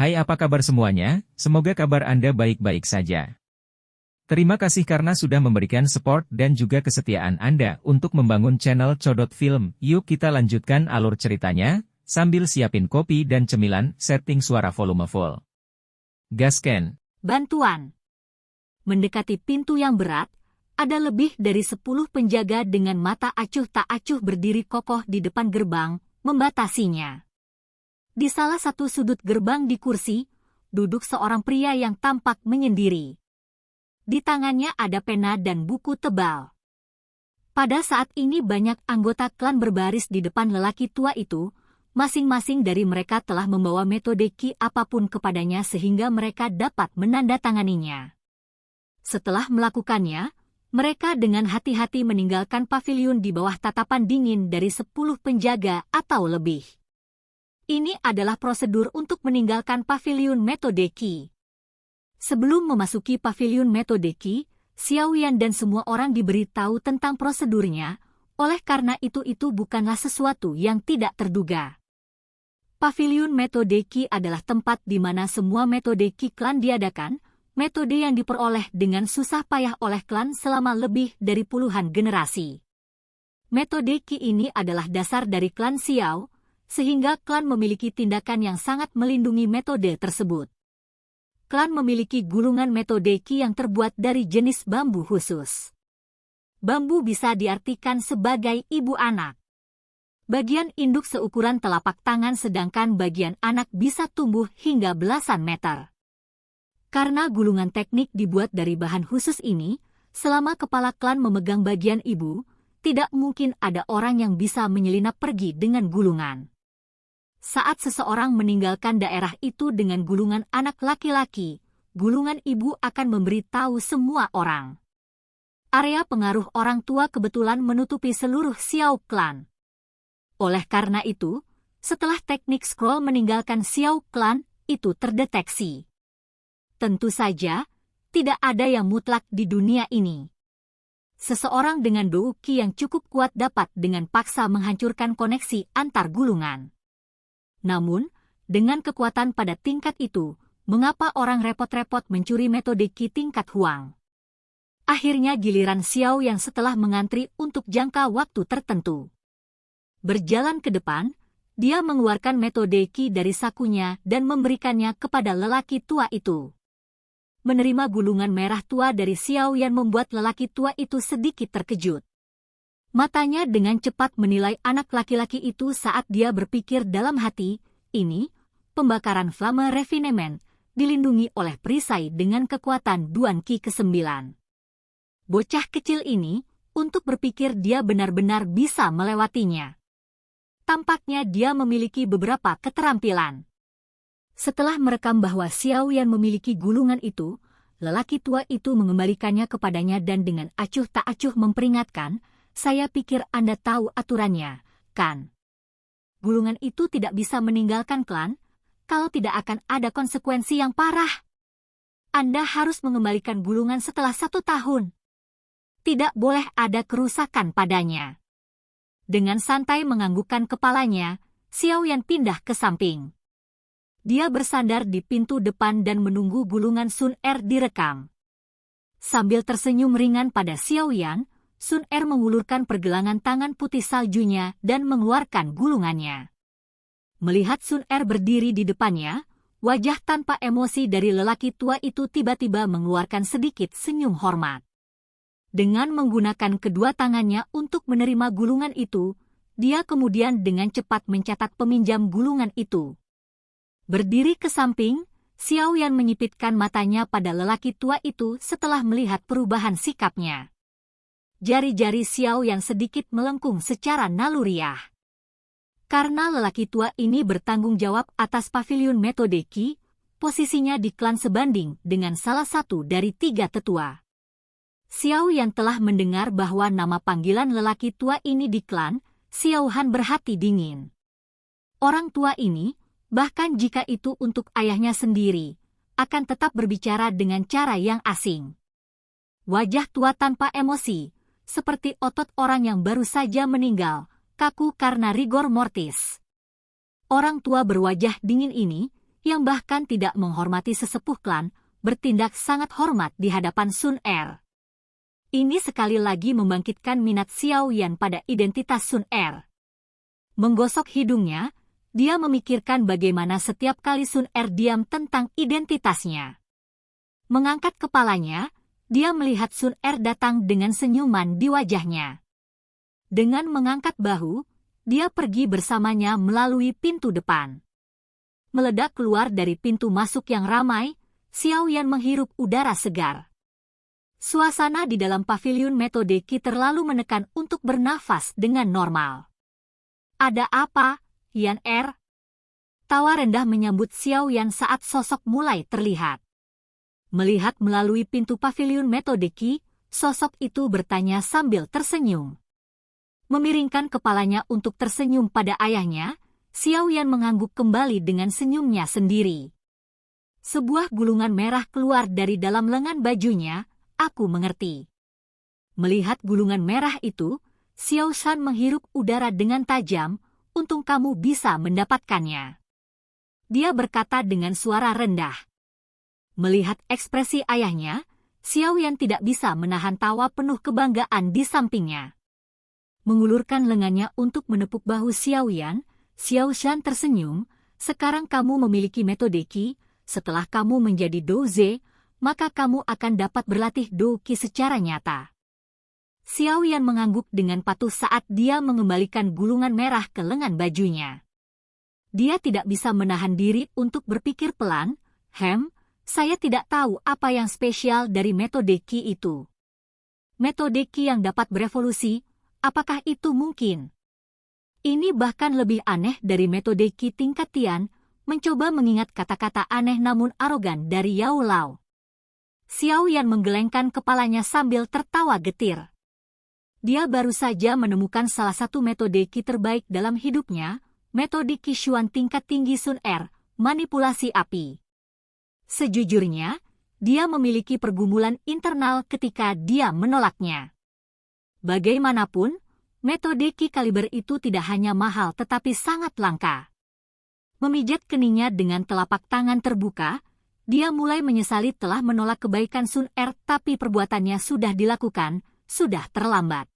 Hai, apa kabar semuanya? Semoga kabar Anda baik-baik saja. Terima kasih karena sudah memberikan support dan juga kesetiaan Anda untuk membangun channel Codot Film. Yuk kita lanjutkan alur ceritanya, sambil siapin kopi dan cemilan, setting suara volume full. Gasken. Bantuan. Mendekati pintu yang berat, ada lebih dari 10 penjaga dengan mata acuh tak acuh berdiri kokoh di depan gerbang, membatasinya. Di salah satu sudut gerbang di kursi, duduk seorang pria yang tampak menyendiri. Di tangannya ada pena dan buku tebal. Pada saat ini banyak anggota klan berbaris di depan lelaki tua itu, masing-masing dari mereka telah membawa metode ki apapun kepadanya sehingga mereka dapat menandatanganinya. Setelah melakukannya, mereka dengan hati-hati meninggalkan paviliun di bawah tatapan dingin dari 10 penjaga atau lebih. Ini adalah prosedur untuk meninggalkan paviliun metode ki. Sebelum memasuki paviliun metode ki, Xiaoyan dan semua orang diberitahu tentang prosedurnya, oleh karena itu bukanlah sesuatu yang tidak terduga. Paviliun metode ki adalah tempat di mana semua metode ki klan diadakan, metode yang diperoleh dengan susah payah oleh klan selama lebih dari puluhan generasi. Metode ki ini adalah dasar dari klan Xiao, sehingga klan memiliki tindakan yang sangat melindungi metode tersebut. Klan memiliki gulungan metode ki yang terbuat dari jenis bambu khusus. Bambu bisa diartikan sebagai ibu anak. Bagian induk seukuran telapak tangan sedangkan bagian anak bisa tumbuh hingga belasan meter. Karena gulungan teknik dibuat dari bahan khusus ini, selama kepala klan memegang bagian ibu, tidak mungkin ada orang yang bisa menyelinap pergi dengan gulungan. Saat seseorang meninggalkan daerah itu dengan gulungan anak laki-laki, gulungan ibu akan memberitahu semua orang. Area pengaruh orang tua kebetulan menutupi seluruh Xiao Clan. Oleh karena itu, setelah teknik scroll meninggalkan Xiao Clan, itu terdeteksi. Tentu saja, tidak ada yang mutlak di dunia ini. Seseorang dengan douki yang cukup kuat dapat dengan paksa menghancurkan koneksi antar gulungan. Namun, dengan kekuatan pada tingkat itu, mengapa orang repot-repot mencuri metode ki tingkat Huang? Akhirnya giliran Xiao yang setelah mengantri untuk jangka waktu tertentu. Berjalan ke depan, dia mengeluarkan metode ki dari sakunya dan memberikannya kepada lelaki tua itu. Menerima gulungan merah tua dari Xiao yang membuat lelaki tua itu sedikit terkejut. Matanya dengan cepat menilai anak laki-laki itu saat dia berpikir dalam hati, ini, pembakaran flame refinement, dilindungi oleh perisai dengan kekuatan Duan Qi ke-9. Bocah kecil ini, untuk berpikir dia benar-benar bisa melewatinya. Tampaknya dia memiliki beberapa keterampilan. Setelah merekam bahwa Xiaoyan memiliki gulungan itu, lelaki tua itu mengembalikannya kepadanya dan dengan acuh tak acuh memperingatkan, saya pikir Anda tahu aturannya, kan? Gulungan itu tidak bisa meninggalkan klan, kalau tidak akan ada konsekuensi yang parah. Anda harus mengembalikan gulungan setelah 1 tahun. Tidak boleh ada kerusakan padanya. Dengan santai menganggukkan kepalanya, Xiaoyan pindah ke samping. Dia bersandar di pintu depan dan menunggu gulungan Sun Er direkam. Sambil tersenyum ringan pada Xiaoyan, Sun Er mengulurkan pergelangan tangan putih saljunya dan mengeluarkan gulungannya. Melihat Sun Er berdiri di depannya, wajah tanpa emosi dari lelaki tua itu tiba-tiba mengeluarkan sedikit senyum hormat. Dengan menggunakan kedua tangannya untuk menerima gulungan itu, dia kemudian dengan cepat mencatat peminjam gulungan itu. Berdiri ke samping, Xiaoyan menyipitkan matanya pada lelaki tua itu setelah melihat perubahan sikapnya. Jari-jari Xiao yang sedikit melengkung secara naluriah. Karena lelaki tua ini bertanggung jawab atas paviliun metode ki, posisinya di klan sebanding dengan salah satu dari 3 tetua. Xiao yang telah mendengar bahwa nama panggilan lelaki tua ini di klan, Xiao Han berhati dingin. Orang tua ini, bahkan jika itu untuk ayahnya sendiri, akan tetap berbicara dengan cara yang asing. Wajah tua tanpa emosi, seperti otot orang yang baru saja meninggal, kaku karena rigor mortis. Orang tua berwajah dingin ini, yang bahkan tidak menghormati sesepuh klan, bertindak sangat hormat di hadapan Sun Er. Ini sekali lagi membangkitkan minat Xiao Yan pada identitas Sun Er. Menggosok hidungnya, dia memikirkan bagaimana setiap kali Sun Er diam tentang identitasnya. Mengangkat kepalanya, dia melihat Sun Er datang dengan senyuman di wajahnya. Dengan mengangkat bahu, dia pergi bersamanya melalui pintu depan. Meledak keluar dari pintu masuk yang ramai, Xiao Yan menghirup udara segar. Suasana di dalam paviliun metode Qi terlalu menekan untuk bernafas dengan normal. Ada apa, Yan Er? Tawa rendah menyambut Xiao Yan saat sosok mulai terlihat. Melihat melalui pintu paviliun metode Qi, sosok itu bertanya sambil tersenyum. Memiringkan kepalanya untuk tersenyum pada ayahnya, Xiao Yan mengangguk kembali dengan senyumnya sendiri. Sebuah gulungan merah keluar dari dalam lengan bajunya, aku mengerti. Melihat gulungan merah itu, Xiao Shan menghirup udara dengan tajam, untung kamu bisa mendapatkannya. Dia berkata dengan suara rendah. Melihat ekspresi ayahnya, Xiao Yan tidak bisa menahan tawa penuh kebanggaan di sampingnya. Mengulurkan lengannya untuk menepuk bahu Xiao Yan, Xiao Shan tersenyum, sekarang kamu memiliki metode Qi, setelah kamu menjadi Douze, maka kamu akan dapat berlatih Do Qi secara nyata. Xiao Yan mengangguk dengan patuh saat dia mengembalikan gulungan merah ke lengan bajunya. Dia tidak bisa menahan diri untuk berpikir pelan, saya tidak tahu apa yang spesial dari metode Qi itu. Metode Qi yang dapat berevolusi, apakah itu mungkin? Ini bahkan lebih aneh dari metode Qi tingkat Tian, mencoba mengingat kata-kata aneh namun arogan dari Yao Lao. Xiao Yan menggelengkan kepalanya sambil tertawa getir. Dia baru saja menemukan salah satu metode Qi terbaik dalam hidupnya, metode Qi Xuan tingkat tinggi Sun Er, manipulasi api. Sejujurnya, dia memiliki pergumulan internal ketika dia menolaknya. Bagaimanapun, metode Qi kaliber itu tidak hanya mahal tetapi sangat langka. Memijat keningnya dengan telapak tangan terbuka, dia mulai menyesali telah menolak kebaikan Sun Er tapi perbuatannya sudah dilakukan, sudah terlambat.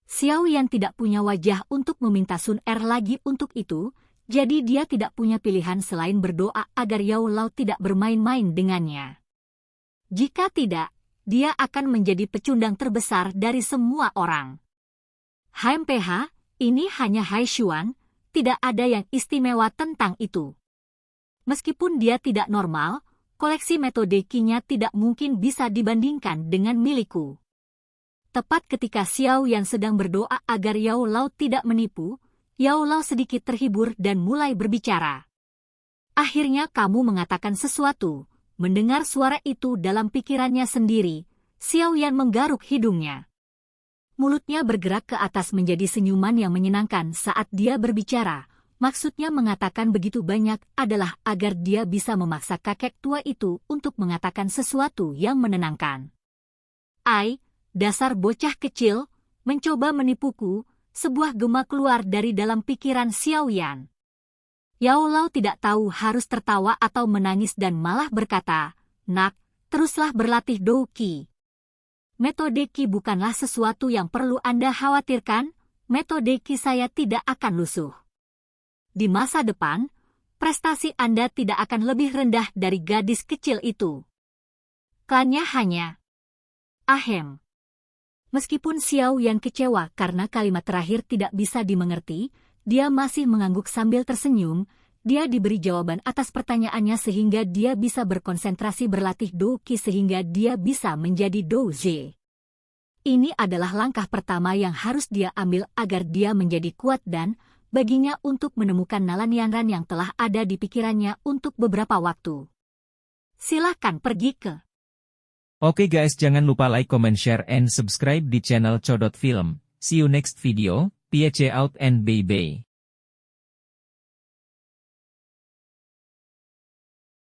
Xiao Yan tidak punya wajah untuk meminta Sun Er lagi untuk itu, jadi dia tidak punya pilihan selain berdoa agar Yao Lao tidak bermain-main dengannya. Jika tidak, dia akan menjadi pecundang terbesar dari semua orang. HMPH, ini hanya Hai Xuan, tidak ada yang istimewa tentang itu. Meskipun dia tidak normal, koleksi metode Qi-nya tidak mungkin bisa dibandingkan dengan milikku. Tepat ketika Xiao Yan sedang berdoa agar Yao Lao tidak menipu, Yao Lao sedikit terhibur dan mulai berbicara. Akhirnya kamu mengatakan sesuatu. Mendengar suara itu dalam pikirannya sendiri, Xiao Yan menggaruk hidungnya. Mulutnya bergerak ke atas menjadi senyuman yang menyenangkan saat dia berbicara. Maksudnya mengatakan begitu banyak adalah agar dia bisa memaksa kakek tua itu untuk mengatakan sesuatu yang menenangkan. Dasar bocah kecil, mencoba menipuku. Sebuah gema keluar dari dalam pikiran Xiao Yan. Yao Lao tidak tahu harus tertawa atau menangis dan malah berkata, "Nak, teruslah berlatih Do Qi. Metode Qi bukanlah sesuatu yang perlu Anda khawatirkan, metode Qi saya tidak akan lusuh. Di masa depan, prestasi Anda tidak akan lebih rendah dari gadis kecil itu. Klannya hanya..." Ahem. Meskipun Xiao Yan kecewa karena kalimat terakhir tidak bisa dimengerti, dia masih mengangguk sambil tersenyum. Dia diberi jawaban atas pertanyaannya sehingga dia bisa berkonsentrasi berlatih Do Qi sehingga dia bisa menjadi Douze. Ini adalah langkah pertama yang harus dia ambil agar dia menjadi kuat dan, baginya untuk menemukan Nalan Yanran yang telah ada di pikirannya untuk beberapa waktu. Silahkan pergi ke... Oke guys, jangan lupa like, comment, share, and subscribe di channel Codot Film. See you next video, peace out and bye-bye.